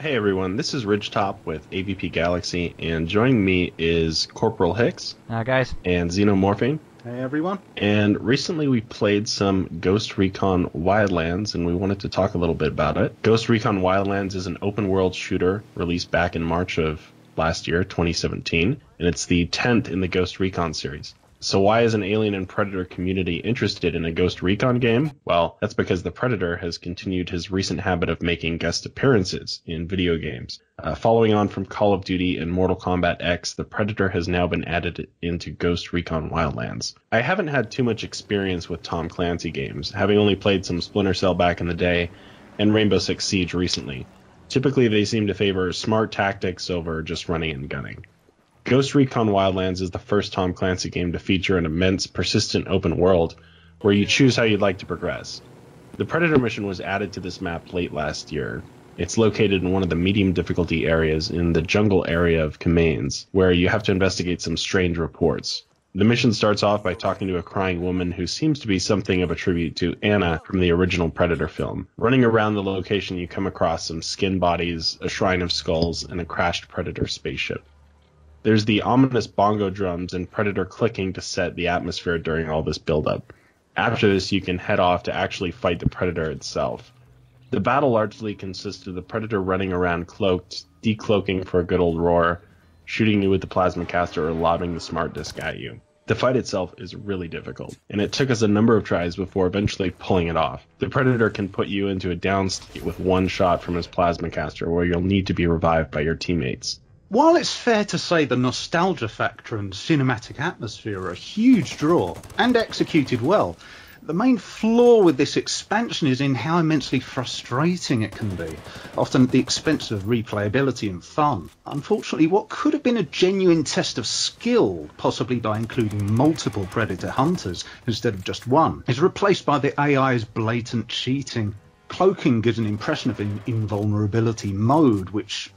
Hey everyone, this is RidgeTop with AVP Galaxy, and joining me is Corporal Hicks Hi guys. and Xenomorphine. Hey everyone. And recently we played some Ghost Recon Wildlands, and we wanted to talk a little bit about it. Ghost Recon Wildlands is an open-world shooter released back in March of last year, 2017, and it's the 10th in the Ghost Recon series. So why is an Alien and Predator community interested in a Ghost Recon game? Well, that's because the Predator has continued his recent habit of making guest appearances in video games. Following on from Call of Duty and Mortal Kombat X, the Predator has now been added into Ghost Recon Wildlands. I haven't had too much experience with Tom Clancy games, having only played some Splinter Cell back in the day and Rainbow Six Siege recently. Typically they seem to favor smart tactics over just running and gunning. Ghost Recon Wildlands is the first Tom Clancy game to feature an immense, persistent open world where you choose how you'd like to progress. The Predator mission was added to this map late last year. It's located in one of the medium difficulty areas in the jungle area of Kamanes, where you have to investigate some strange reports. The mission starts off by talking to a crying woman who seems to be something of a tribute to Anna from the original Predator film. Running around the location, you come across some skin bodies, a shrine of skulls, and a crashed Predator spaceship. There's the ominous bongo drums and Predator clicking to set the atmosphere during all this buildup. After this, you can head off to actually fight the Predator itself. The battle largely consists of the Predator running around cloaked, decloaking for a good old roar, shooting you with the plasma caster, or lobbing the smart disc at you. The fight itself is really difficult, and it took us a number of tries before eventually pulling it off. The Predator can put you into a down state with one shot from his plasma caster, where you'll need to be revived by your teammates. While it's fair to say the nostalgia factor and cinematic atmosphere are a huge draw, and executed well, the main flaw with this expansion is in how immensely frustrating it can be, often at the expense of replayability and fun. Unfortunately, what could have been a genuine test of skill, possibly by including multiple Predator hunters instead of just one, is replaced by the AI's blatant cheating. Cloaking gives an impression of an invulnerability mode, which,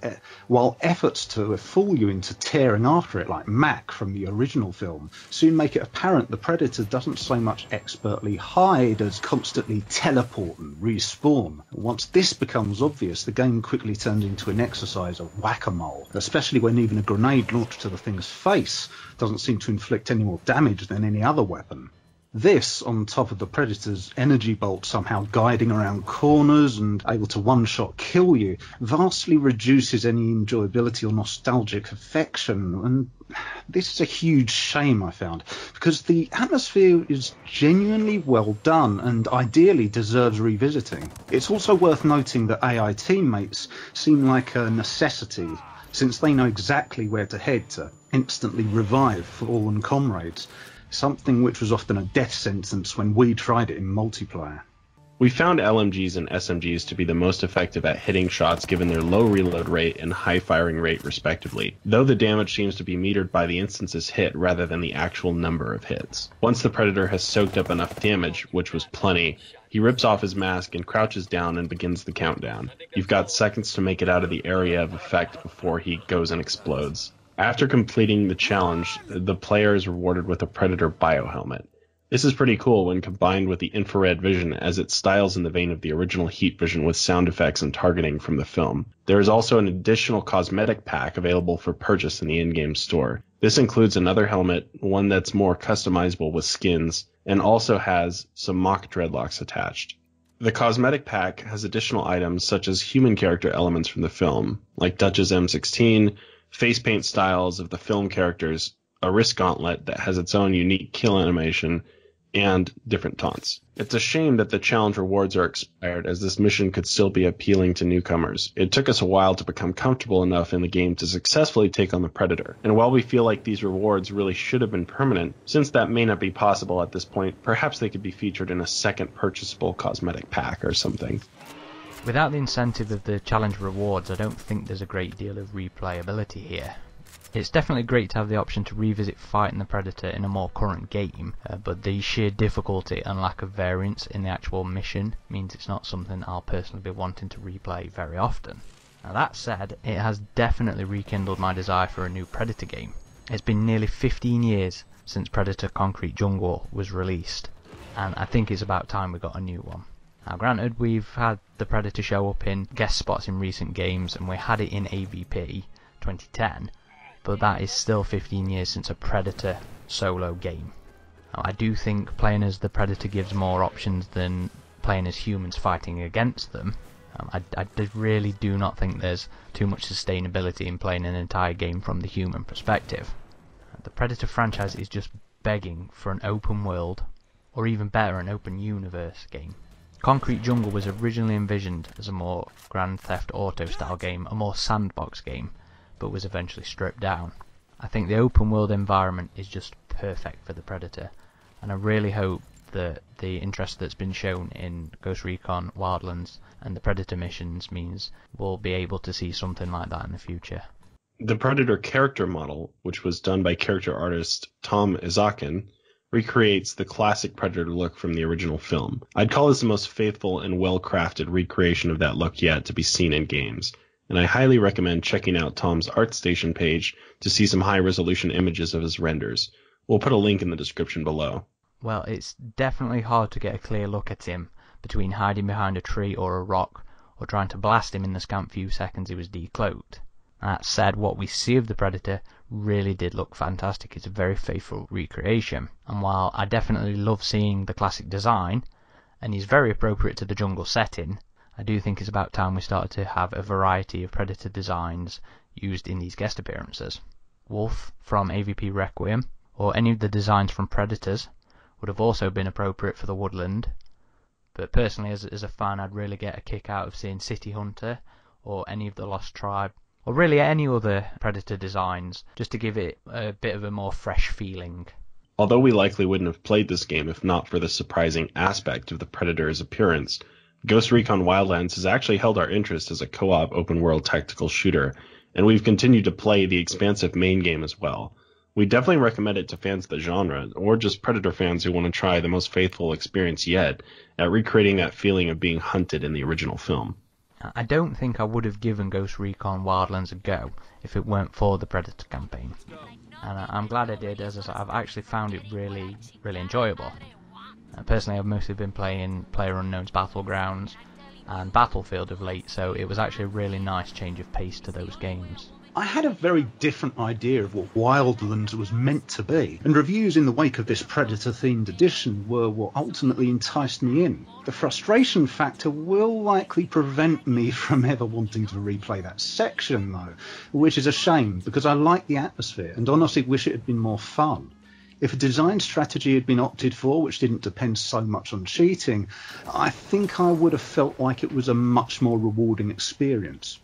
while efforts to fool you into tearing after it like Mac from the original film, soon make it apparent the Predator doesn't so much expertly hide as constantly teleport and respawn. Once this becomes obvious, the game quickly turns into an exercise of whack-a-mole, especially when even a grenade launched to the thing's face doesn't seem to inflict any more damage than any other weapon. This, on top of the Predator's energy bolt somehow guiding around corners and able to one-shot kill you, vastly reduces any enjoyability or nostalgic affection, and this is a huge shame, I found, because the atmosphere is genuinely well done and ideally deserves revisiting. It's also worth noting that AI teammates seem like a necessity, since they know exactly where to head to instantly revive fallen comrades. Something which was often a death sentence when we tried it in multiplayer. We found LMGs and SMGs to be the most effective at hitting shots given their low reload rate and high firing rate respectively, though the damage seems to be metered by the instances hit rather than the actual number of hits. Once the Predator has soaked up enough damage, which was plenty, he rips off his mask and crouches down and begins the countdown. You've got seconds to make it out of the area of effect before he goes and explodes. After completing the challenge, the player is rewarded with a Predator biohelmet. This is pretty cool when combined with the infrared vision, as it styles in the vein of the original heat vision with sound effects and targeting from the film. There is also an additional cosmetic pack available for purchase in the in-game store. This includes another helmet, one that's more customizable with skins, and also has some mock dreadlocks attached. The cosmetic pack has additional items such as human character elements from the film, like Dutch's M16, face paint styles of the film characters, a wrist gauntlet that has its own unique kill animation, and different taunts. It's a shame that the challenge rewards are expired, as this mission could still be appealing to newcomers. It took us a while to become comfortable enough in the game to successfully take on the Predator, and while we feel like these rewards really should have been permanent, since that may not be possible at this point, perhaps they could be featured in a second purchasable cosmetic pack or something. Without the incentive of the challenge rewards, I don't think there's a great deal of replayability here. It's definitely great to have the option to revisit fighting the Predator in a more current game, but the sheer difficulty and lack of variance in the actual mission means it's not something I'll personally be wanting to replay very often. Now that said, it has definitely rekindled my desire for a new Predator game. It's been nearly 15 years since Predator Concrete Jungle was released, and I think it's about time we got a new one. Now granted, we've had the Predator show up in guest spots in recent games, and we had it in AVP 2010, but that is still 15 years since a Predator solo game. Now, I do think playing as the Predator gives more options than playing as humans fighting against them. I really do not think there's too much sustainability in playing an entire game from the human perspective. The Predator franchise is just begging for an open world, or even better, an open universe game. Concrete Jungle was originally envisioned as a more Grand Theft Auto style game, a more sandbox game, but was eventually stripped down. I think the open world environment is just perfect for the Predator, and I really hope that the interest that's been shown in Ghost Recon Wildlands and the Predator missions means we'll be able to see something like that in the future. The Predator character model, which was done by character artist Tom Izakin, recreates the classic Predator look from the original film. I'd call this the most faithful and well-crafted recreation of that look yet to be seen in games, and I highly recommend checking out Tom's ArtStation page to see some high-resolution images of his renders. We'll put a link in the description below. Well, it's definitely hard to get a clear look at him between hiding behind a tree or a rock or trying to blast him in the scant few seconds he was decloaked. That said, what we see of the Predator really did look fantastic. It's a very faithful recreation, and while I definitely love seeing the classic design and he's very appropriate to the jungle setting, I do think it's about time we started to have a variety of Predator designs used in these guest appearances. Wolf from AVP Requiem, or any of the designs from Predators, would have also been appropriate for the woodland, but personally as a fan I'd really get a kick out of seeing City Hunter or any of the Lost Tribe, or really any other Predator designs, just to give it a bit of a more fresh feeling. Although we likely wouldn't have played this game if not for the surprising aspect of the Predator's appearance, Ghost Recon Wildlands has actually held our interest as a co-op open-world tactical shooter, and we've continued to play the expansive main game as well. We definitely recommend it to fans of the genre, or just Predator fans who want to try the most faithful experience yet at recreating that feeling of being hunted in the original film. I don't think I would have given Ghost Recon Wildlands a go if it weren't for the Predator campaign, and I'm glad I did, as I've actually found it really enjoyable. Personally, I've mostly been playing PlayerUnknown's Battlegrounds and Battlefield of late, so it was actually a really nice change of pace to those games. I had a very different idea of what Wildlands was meant to be, and reviews in the wake of this Predator-themed edition were what ultimately enticed me in. The frustration factor will likely prevent me from ever wanting to replay that section, though, which is a shame, because I like the atmosphere and honestly wish it had been more fun. If a design strategy had been opted for, which didn't depend so much on cheating, I think I would have felt like it was a much more rewarding experience.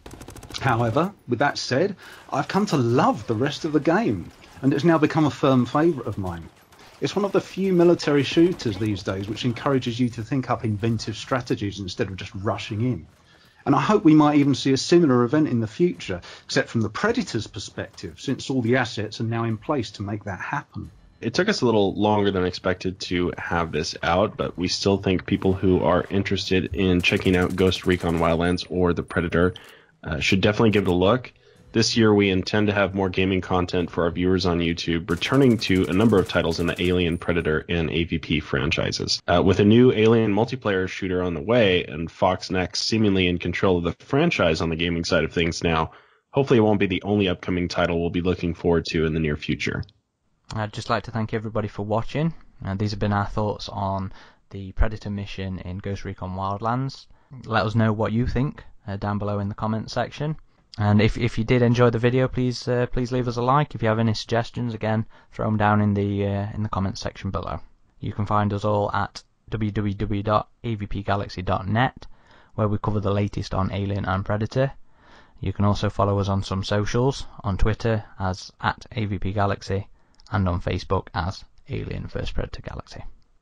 However, with that said, I've come to love the rest of the game, and it's now become a firm favourite of mine. It's one of the few military shooters these days which encourages you to think up inventive strategies instead of just rushing in. And I hope we might even see a similar event in the future, except from the Predator's perspective, since all the assets are now in place to make that happen. It took us a little longer than expected to have this out, but we still think people who are interested in checking out Ghost Recon Wildlands or the Predator should definitely give it a look. This year we intend to have more gaming content for our viewers on YouTube, returning to a number of titles in the Alien, Predator, and AVP franchises. With a new Alien multiplayer shooter on the way, and Fox Next seemingly in control of the franchise on the gaming side of things now, hopefully it won't be the only upcoming title we'll be looking forward to in the near future. I'd just like to thank everybody for watching. These have been our thoughts on the Predator mission in Ghost Recon Wildlands. Let us know what you think down below in the comments section. And if you did enjoy the video, please leave us a like. If you have any suggestions, again, throw them down in the comments section below. You can find us all at www.avpgalaxy.net, where we cover the latest on Alien and Predator. You can also follow us on some socials, on Twitter as @AVPGalaxy, and on Facebook as Alien vs Predator Galaxy.